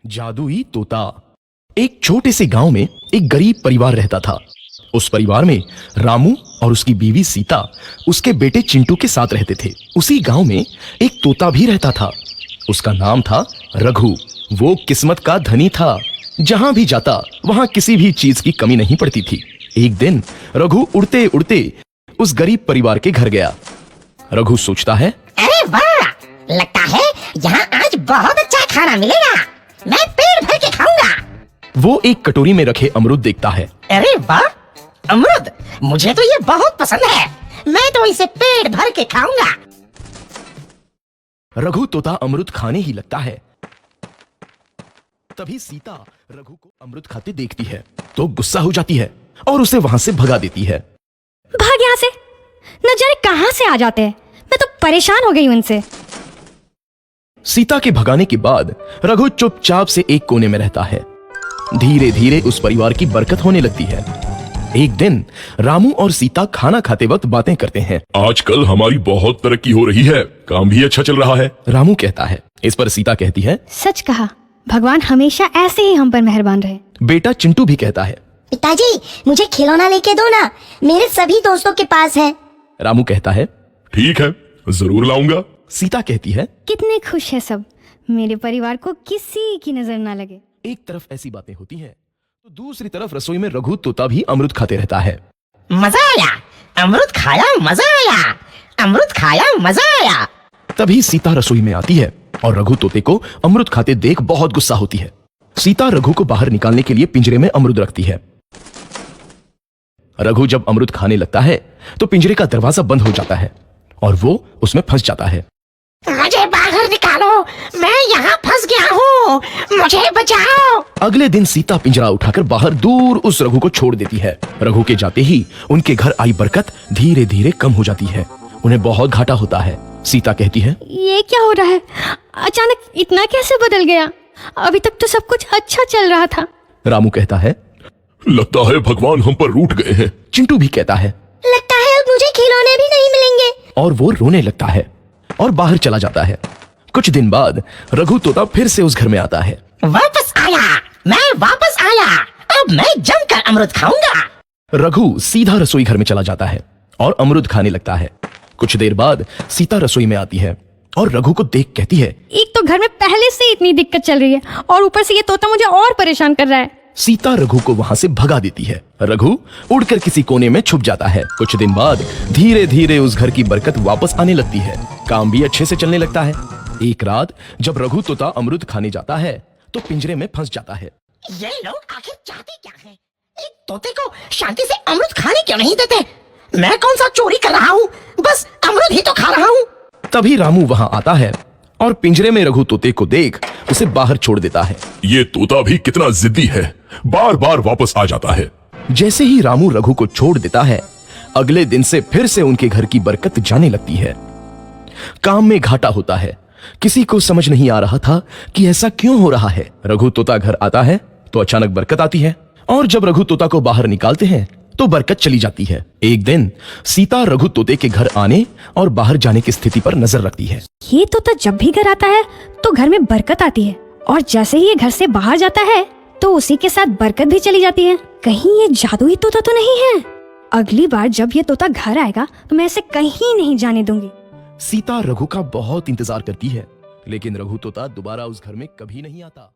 जादुई तोता। एक छोटे से गांव में एक गरीब परिवार रहता था। उस परिवार में रामू और उसकी बीवी सीता उसके बेटे चिंटू के साथ रहते थे। उसी गांव में एक तोता भी रहता था। उसका नाम था रघु। वो किस्मत का धनी था। जहां भी जाता वहां किसी भी चीज की कमी नहीं पड़ती थी। एक दिन रघु उड़ते उड़ते उस गरीब परिवार के घर गया। रघु सोचता है, अरे वाह, लगता है यहाँ आज बहुत अच्छा खाना मिलेगा। मैं पेट भर के खाऊंगा। वो एक कटोरी में रखे अमरूद देखता है। अरे वाह, अमरूद, मुझे तो ये बहुत पसंद है। मैं तो इसे पेट भर के खाऊंगा। रघु तोता अमरूद खाने ही लगता है। तभी सीता रघु को अमरूद खाते देखती है तो गुस्सा हो जाती है और उसे वहां से भगा देती है। भाग यहाँ से, न जाने कहां से आ जाते हैं। मैं तो परेशान हो गई उनसे। सीता के भगाने के बाद रघु चुपचाप से एक कोने में रहता है। धीरे धीरे उस परिवार की बरकत होने लगती है। एक दिन रामू और सीता खाना खाते वक्त बातें करते हैं। आजकल हमारी बहुत तरक्की हो रही है, काम भी अच्छा चल रहा है। रामू कहता है। इस पर सीता कहती है, सच कहा, भगवान हमेशा ऐसे ही हम पर मेहरबान रहे। बेटा चिंटू भी कहता है। पिताजी, मुझे खिलौना लेके दो ना, मेरे सभी दोस्तों के पास है। रामू कहता है, ठीक है, जरूर लाऊंगा। सीता कहती है, कितने खुश है सब, मेरे परिवार को किसी की नजर ना लगे। एक तरफ ऐसी बातें होती हैं तो दूसरी तरफ रसोई में रघु तोता भी अमरूद खाते रहता है। मजा आया, अमरूद खाया, मजा आया, अमरूद खाया, मजा आया। तभी सीता रसोई में आती है और रघु तोते को अमरूद खाते देख बहुत गुस्सा होती है। सीता रघु को बाहर निकालने के लिए पिंजरे में अमरूद रखती है। रघु जब अमरूद खाने लगता है तो पिंजरे का दरवाजा बंद हो जाता है और वो उसमें फंस जाता है। मुझे बाहर निकालो, मैं यहाँ फंस गया हूँ, मुझे बचाओ। अगले दिन सीता पिंजरा उठाकर बाहर दूर उस रघु को छोड़ देती है। रघु के जाते ही उनके घर आई बरकत धीरे धीरे कम हो जाती है। उन्हें बहुत घाटा होता है। सीता कहती है, ये क्या हो रहा है, अचानक इतना कैसे बदल गया? अभी तक तो सब कुछ अच्छा चल रहा था। रामू कहता है, लगता है भगवान हम पर रूठ गए हैं। चिंटू भी कहता है, लगता है अब मुझे खिलौने भी नहीं मिलेंगे। और वो रोने लगता है और बाहर चला जाता है। कुछ दिन बाद रघु तोता फिर से उस घर में आता है। वापस आया, मैं वापस आया, अब मैं जमकर अमरूद खाऊंगा। रघु सीधा रसोई घर में चला जाता है और अमरूद खाने लगता है। कुछ देर बाद सीता रसोई में आती है और रघु को देख कहती है, एक तो घर में पहले से इतनी दिक्कत चल रही है और ऊपर से ये तोता मुझे और परेशान कर रहा है। सीता रघु को वहां से भगा देती है। रघु उड़कर किसी कोने में छुप जाता है। कुछ दिन बाद धीरे धीरे उस घर की बरकत वापस आने लगती है। काम भी अच्छे से चलने लगता है। एक रात जब रघु तोता अमरूद खाने जाता है तो पिंजरे में फंस जाता है। ये लोग आखिर चाहते क्या हैं? एक तोते को शांति से अमरूद खाने क्यों नहीं देते? मैं कौन सा चोरी कर रहा हूँ? बस अमरूद ही तो खा रहा हूँ। तभी रामू वहां आता है और पिंजरे में रघु तोते को देख उसे बाहर छोड़ देता है। ये तोता भी कितना जिद्दी है, बार बार वापस आ जाता है। जैसे ही रामू रघु को छोड़ देता है, अगले दिन से फिर से उनके घर की बरकत जाने लगती है। काम में घाटा होता है। किसी को समझ नहीं आ रहा था कि ऐसा क्यों हो रहा है। रघु तोता घर आता है तो अचानक बरकत आती है और जब रघु तोता को बाहर निकालते हैं तो बरकत चली जाती है। एक दिन सीता रघु तोते के घर आने और बाहर जाने की स्थिति पर नजर रखती है। ये तोता जब भी घर आता है तो घर में बरकत आती है और जैसे ही ये घर से बाहर जाता है तो उसी के साथ बरकत भी चली जाती है। कहीं ये जादुई तोता तो नहीं है? अगली बार जब ये तोता घर आएगा तो मैं इसे कहीं नहीं जाने दूंगी। सीता रघु का बहुत इंतजार करती है लेकिन रघु तोता दोबारा उस घर में कभी नहीं आता।